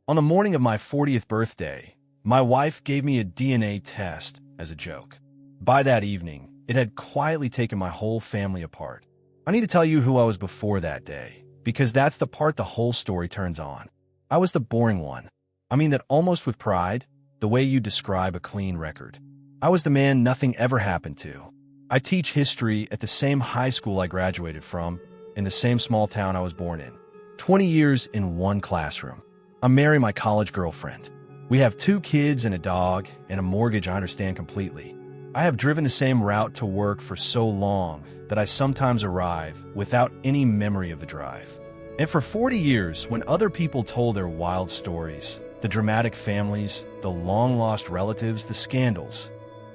On the morning of my 40th birthday, my wife gave me a DNA test as a joke. By that evening, it had quietly taken my whole family apart. I need to tell you who I was before that day, because that's the part the whole story turns on. I was the boring one. I mean that almost with pride, the way you describe a clean record. I was the man nothing ever happened to. I teach history at the same high school I graduated from, in the same small town I was born in. 20 years in one classroom. I marry my college girlfriend. We have 2 kids and a dog, and a mortgage I understand completely. I have driven the same route to work for so long that I sometimes arrive without any memory of the drive. And for 40 years, when other people told their wild stories, the dramatic families, the long-lost relatives, the scandals,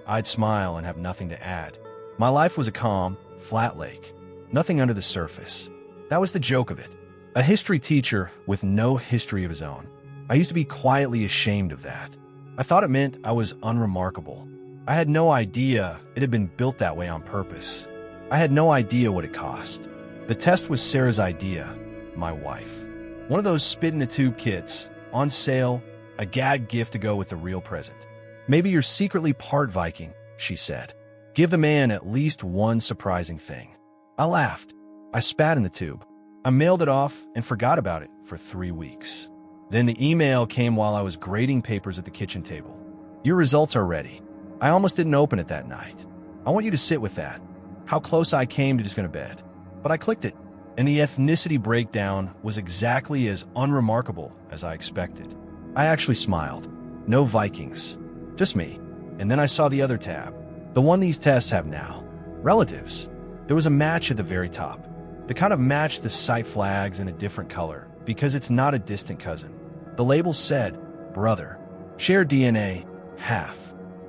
I'd smile and have nothing to add. My life was a calm, flat lake. Nothing under the surface. That was the joke of it. A history teacher with no history of his own. I used to be quietly ashamed of that. I thought it meant I was unremarkable. I had no idea it had been built that way on purpose. I had no idea what it cost. The test was Sarah's idea, my wife. One of those spit-in-a-tube kits, on sale, a gag gift to go with the real present. Maybe you're secretly part Viking, she said. Give the man at least one surprising thing. I laughed. I spat in the tube. I mailed it off and forgot about it for 3 weeks. Then the email came while I was grading papers at the kitchen table. Your results are ready. I almost didn't open it that night. I want you to sit with that. How close I came to just going to bed. But I clicked it, and the ethnicity breakdown was exactly as unremarkable as I expected. I actually smiled. No Vikings. Just me. And then I saw the other tab. The one these tests have now. Relatives. There was a match at the very top. The kind of match the site flags in a different color, because it's not a distant cousin. The label said, brother. Shared DNA, half.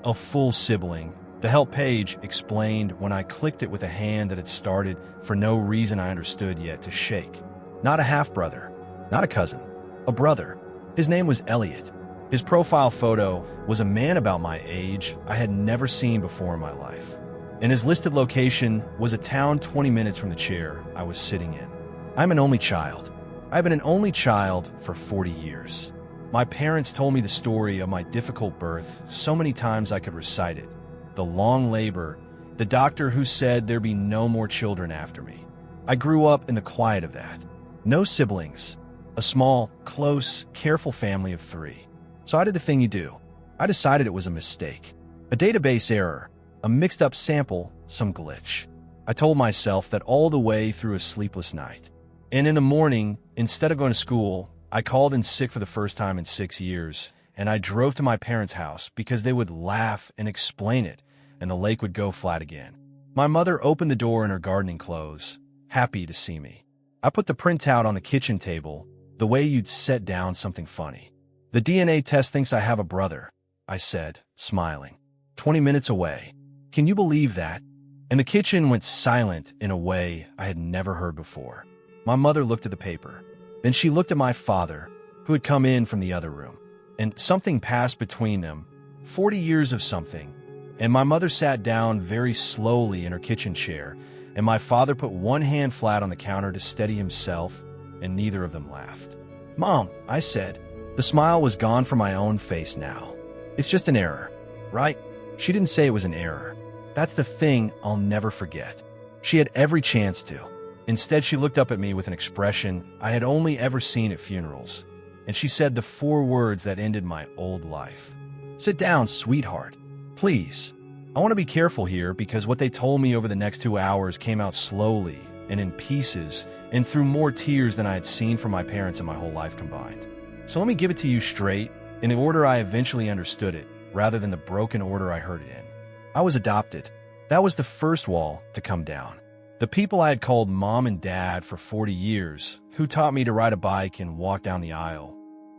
A full sibling. The help page explained when I clicked it with a hand that had started, for no reason I understood yet, to shake. Not a half-brother. Not a cousin. A brother. His name was Elliot. His profile photo was a man about my age I had never seen before in my life. And his listed location was a town 20 minutes from the chair I was sitting in. I'm an only child. I've been an only child for 40 years. My parents told me the story of my difficult birth so many times I could recite it. The long labor, the doctor who said there'd be no more children after me. I grew up in the quiet of that. No siblings. A small, close, careful family of 3. So I did the thing you do. I decided it was a mistake. A database error. A mixed-up sample, some glitch. I told myself that all the way through a sleepless night. And in the morning, instead of going to school, I called in sick for the first time in 6 years, and I drove to my parents' house because they would laugh and explain it, and the lake would go flat again. My mother opened the door in her gardening clothes, happy to see me. I put the printout on the kitchen table, the way you'd set down something funny. The DNA test thinks I have a brother, I said, smiling. 20 minutes away. Can you believe that? And the kitchen went silent in a way I had never heard before. My mother looked at the paper. Then she looked at my father, who had come in from the other room. And something passed between them, 40 years of something. And my mother sat down very slowly in her kitchen chair, and my father put one hand flat on the counter to steady himself, and neither of them laughed. Mom, I said. The smile was gone from my own face now. It's just an error, right? She didn't say it was an error. That's the thing I'll never forget. She had every chance to. Instead, she looked up at me with an expression I had only ever seen at funerals, and she said the 4 words that ended my old life. Sit down, sweetheart. Please. I want to be careful here because what they told me over the next 2 hours came out slowly and in pieces and through more tears than I had seen from my parents in my whole life combined. So let me give it to you straight, in the order I eventually understood it, rather than the broken order I heard it in. I was adopted. That was the first wall to come down. The people I had called mom and dad for 40 years, who taught me to ride a bike and walk down the aisle,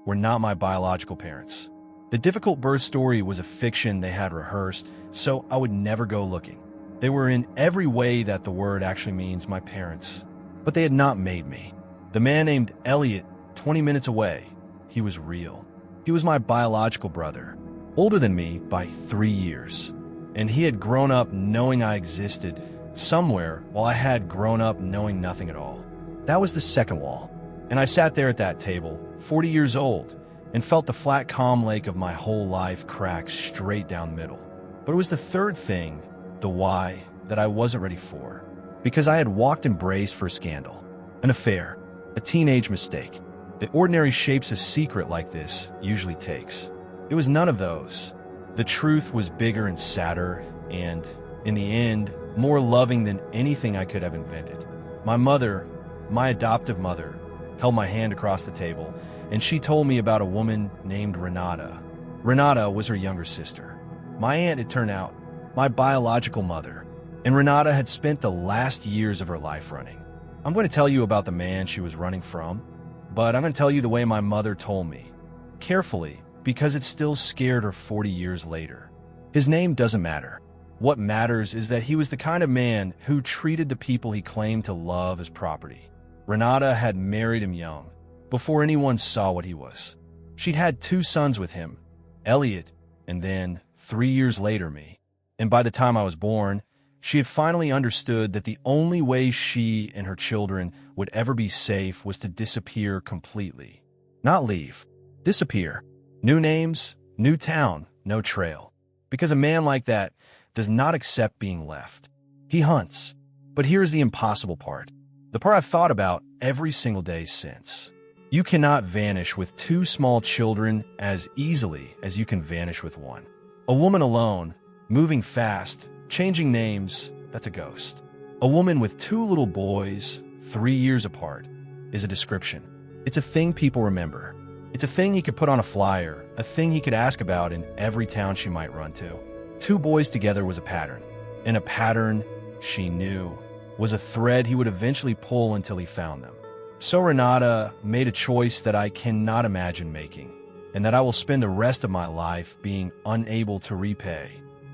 were not my biological parents. The difficult birth story was a fiction they had rehearsed, so I would never go looking. They were in every way that the word actually means my parents, but they had not made me. The man named Elliot, 20 minutes away, he was real. He was my biological brother, older than me by 3 years. And he had grown up knowing I existed somewhere while I had grown up knowing nothing at all. That was the second wall. And I sat there at that table, 40 years old, and felt the flat, calm lake of my whole life crack straight down the middle. But it was the third thing, the why, that I wasn't ready for. Because I had walked and braced for a scandal, an affair, a teenage mistake. The ordinary shapes a secret like this usually takes. It was none of those. The truth was bigger and sadder, and, in the end, more loving than anything I could have invented. My mother, my adoptive mother, held my hand across the table, and she told me about a woman named Renata. Renata was her younger sister. My aunt, it turned out, my biological mother, and Renata had spent the last years of her life running. I'm going to tell you about the man she was running from, but I'm going to tell you the way my mother told me. Carefully, because it still scared her 40 years later. His name doesn't matter. What matters is that he was the kind of man who treated the people he claimed to love as property. Renata had married him young, before anyone saw what he was. She'd had 2 sons with him, Elliot, and then, 3 years later, me. And by the time I was born, she had finally understood that the only way she and her children would ever be safe was to disappear completely. Not leave. Disappear. New names, new town, no trail. Because a man like that does not accept being left. He hunts. But here's the impossible part. The part I've thought about every single day since. You cannot vanish with 2 small children as easily as you can vanish with 1. A woman alone, moving fast, changing names, that's a ghost. A woman with 2 little boys, 3 years apart, is a description. It's a thing people remember. It's a thing he could put on a flyer, a thing he could ask about in every town she might run to. 2 boys together was a pattern, and a pattern, she knew, was a thread he would eventually pull until he found them. So Renata made a choice that I cannot imagine making, and that I will spend the rest of my life being unable to repay.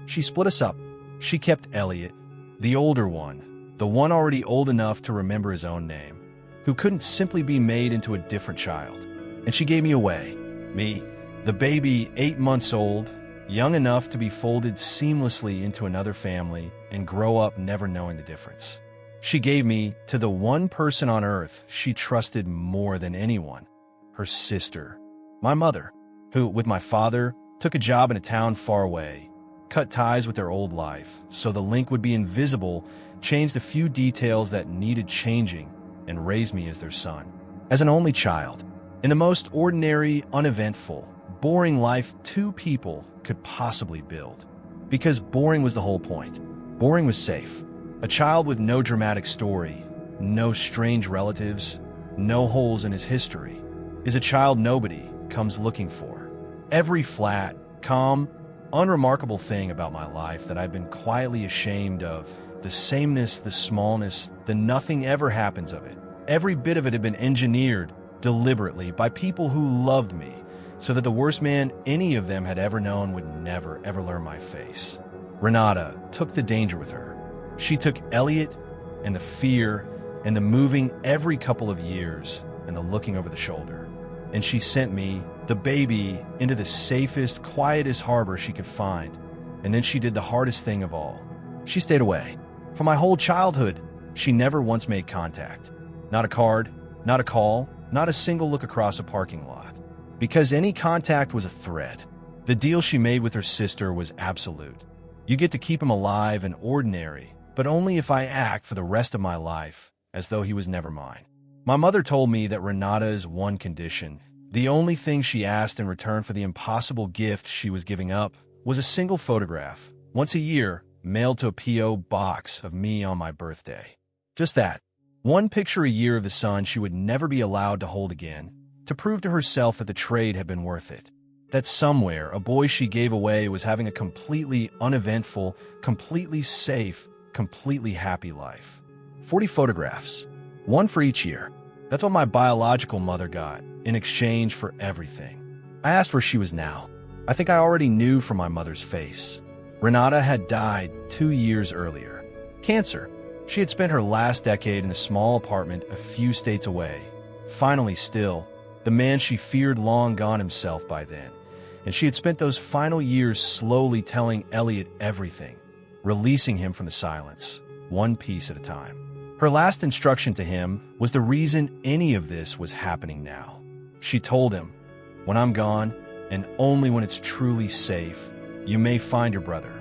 She split us up. She kept Elliot, the older one, the one already old enough to remember his own name, who couldn't simply be made into a different child. And she gave me away. Me, the baby 8 months old, young enough to be folded seamlessly into another family and grow up never knowing the difference. She gave me to the one person on earth she trusted more than anyone, her sister, my mother, who, with my father, took a job in a town far away, cut ties with their old life so the link would be invisible, changed a few details that needed changing, and raised me as their son. As an only child, in the most ordinary, uneventful, boring life 2 people could possibly build. Because boring was the whole point. Boring was safe. A child with no dramatic story, no strange relatives, no holes in his history, is a child nobody comes looking for. Every flat, calm, unremarkable thing about my life that I've been quietly ashamed of, the sameness, the smallness, the nothing ever happens of it. Every bit of it had been engineered deliberately by people who loved me, so that the worst man any of them had ever known would never, ever learn my face. Renata took the danger with her. She took Elliot and the fear and the moving every couple of years and the looking over the shoulder. And she sent me, the baby, into the safest, quietest harbor she could find. And then she did the hardest thing of all. She stayed away. For my whole childhood, she never once made contact. Not a card, not a call, not a single look across a parking lot. Because any contact was a threat. The deal she made with her sister was absolute. You get to keep him alive and ordinary, but only if I act for the rest of my life as though he was never mine. My mother told me that Renata's one condition, the only thing she asked in return for the impossible gift she was giving up, was a single photograph, once a year, mailed to a P.O. box of me on my birthday. Just that. One picture a year of the son she would never be allowed to hold again, to prove to herself that the trade had been worth it. That somewhere, a boy she gave away was having a completely uneventful, completely safe, completely happy life. 40 photographs. One for each year. That's what my biological mother got, in exchange for everything. I asked where she was now. I think I already knew from my mother's face. Renata had died 2 years earlier. Cancer. She had spent her last decade in a small apartment a few states away. Finally still, the man she feared long gone himself by then, and she had spent those final years slowly telling Elliot everything, releasing him from the silence, one piece at a time. Her last instruction to him was the reason any of this was happening now. She told him, When I'm gone, and only when it's truly safe, you may find your brother.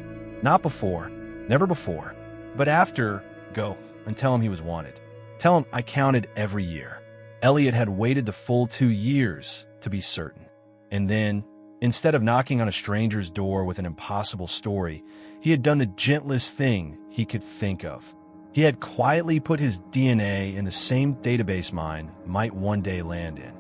Not before, never before, but after, go and tell him he was wanted. Tell him I counted every year. Elliot had waited the full 2 years to be certain. And then, instead of knocking on a stranger's door with an impossible story, he had done the gentlest thing he could think of. He had quietly put his DNA in the same database mine might one day land in.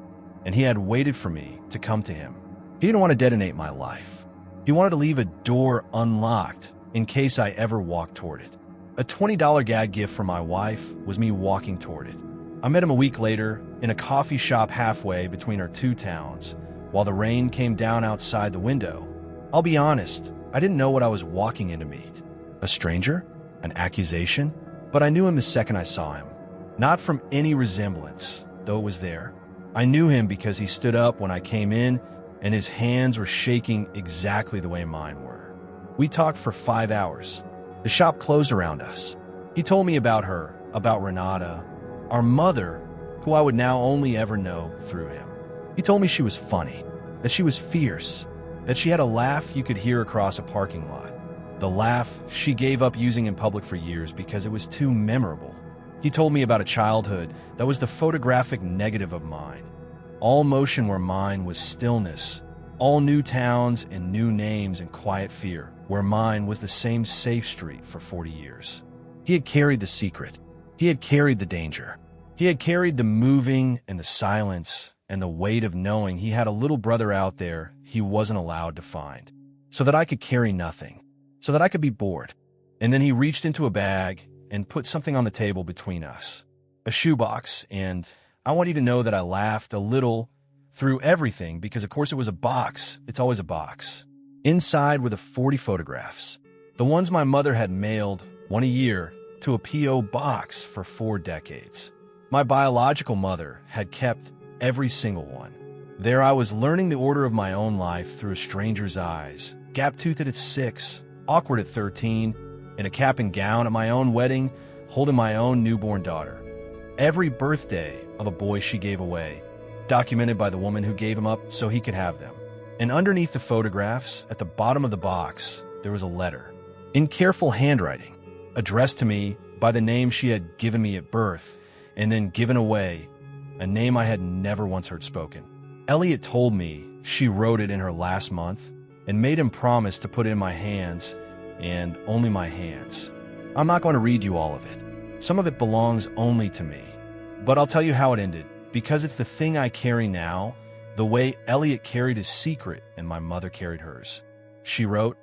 And he had waited for me to come to him. He didn't want to detonate my life. He wanted to leave a door unlocked in case I ever walked toward it. A $20 gag gift from my wife was me walking toward it. I met him a week later in a coffee shop halfway between our two towns while the rain came down outside the window. I'll be honest, I didn't know what I was walking in to meet. A stranger? An accusation? But I knew him the second I saw him. Not from any resemblance, though it was there. I knew him because he stood up when I came in and his hands were shaking exactly the way mine were. We talked for 5 hours. The shop closed around us. He told me about her, about Renata, our mother, who I would now only ever know through him. He told me she was funny, that she was fierce, that she had a laugh you could hear across a parking lot. The laugh she gave up using in public for years because it was too memorable. He told me about a childhood that was the photographic negative of mine. All motion where mine was stillness, all new towns and new names and quiet fear, where mine was the same safe street for 40 years. He had carried the secret. He had carried the danger. He had carried the moving and the silence and the weight of knowing he had a little brother out there he wasn't allowed to find, so that I could carry nothing, so that I could be bored. And then he reached into a bag and put something on the table between us, a shoebox, and I want you to know that I laughed a little through everything because, of course, it was a box. It's always a box. Inside were the 40 photographs, the ones my mother had mailed, one a year, to a P.O. box for 4 decades. My biological mother had kept every single one. There I was learning the order of my own life through a stranger's eyes, gap-toothed at 6, awkward at 13, in a cap and gown at my own wedding, holding my own newborn daughter. Every birthday of a boy she gave away, documented by the woman who gave him up so he could have them. And underneath the photographs, at the bottom of the box, there was a letter, in careful handwriting, addressed to me by the name she had given me at birth, and then given away, a name I had never once heard spoken. Elliot told me she wrote it in her last month and made him promise to put it in my hands, and only my hands. I'm not going to read you all of it. Some of it belongs only to me. But I'll tell you how it ended, because it's the thing I carry now, the way Elliot carried his secret and my mother carried hers. She wrote,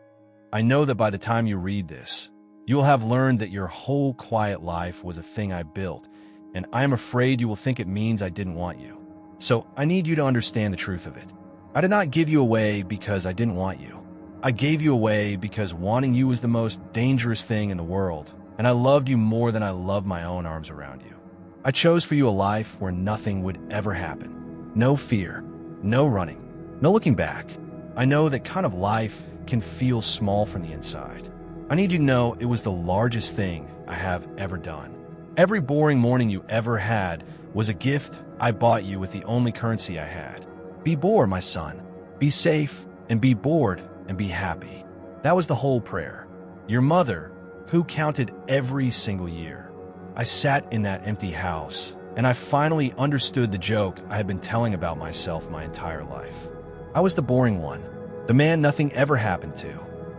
"I know that by the time you read this, you will have learned that your whole quiet life was a thing I built, and I am afraid you will think it means I didn't want you. So I need you to understand the truth of it. I did not give you away because I didn't want you. I gave you away because wanting you was the most dangerous thing in the world, and I loved you more than I loved my own arms around you. I chose for you a life where nothing would ever happen. No fear, no running, no looking back. I know that kind of life can feel small from the inside. I need you to know it was the largest thing I have ever done. Every boring morning you ever had was a gift I bought you with the only currency I had. Be bored, my son. Be safe and be bored and be happy." That was the whole prayer. Your mother, who counted every single year. I sat in that empty house, and I finally understood the joke I had been telling about myself my entire life. I was the boring one, the man nothing ever happened to,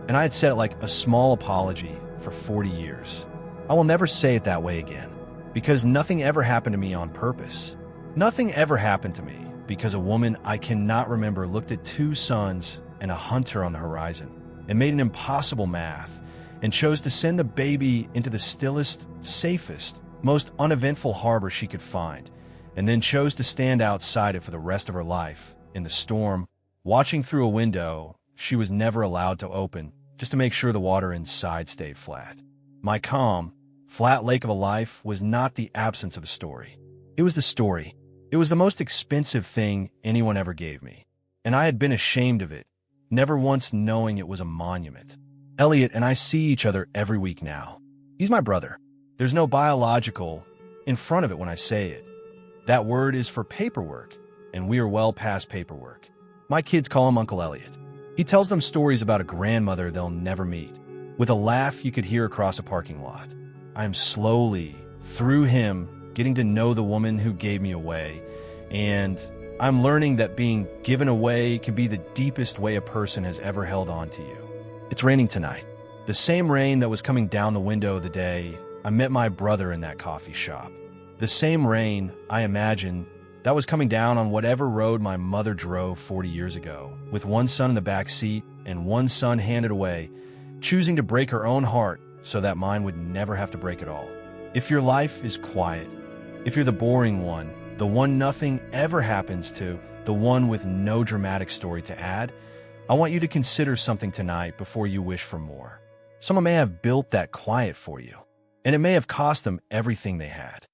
and I had said it like a small apology for 40 years. I will never say it that way again, because nothing ever happened to me on purpose. Nothing ever happened to me because a woman I cannot remember looked at 2 sons and a hunter on the horizon and made an impossible math and chose to send the baby into the stillest, safest, most uneventful harbor she could find, and then chose to stand outside it for the rest of her life, in the storm, watching through a window she was never allowed to open, just to make sure the water inside stayed flat. My calm, flat lake of a life was not the absence of a story. It was the story. It was the most expensive thing anyone ever gave me, and I had been ashamed of it, never once knowing it was a monument. Elliot and I see each other every week now. He's my brother. There's no biological in front of it when I say it. That word is for paperwork, and we are well past paperwork. My kids call him Uncle Elliot. He tells them stories about a grandmother they'll never meet, with a laugh you could hear across a parking lot. I am slowly, through him, getting to know the woman who gave me away, and I'm learning that being given away can be the deepest way a person has ever held on to you. It's raining tonight. The same rain that was coming down the window the day I met my brother in that coffee shop. The same rain, I imagine, that was coming down on whatever road my mother drove 40 years ago, with one son in the back seat and one son handed away, choosing to break her own heart so that mine would never have to break at all. If your life is quiet, if you're the boring one, the one nothing ever happens to, the one with no dramatic story to add, I want you to consider something tonight before you wish for more. Someone may have built that quiet for you, and it may have cost them everything they had.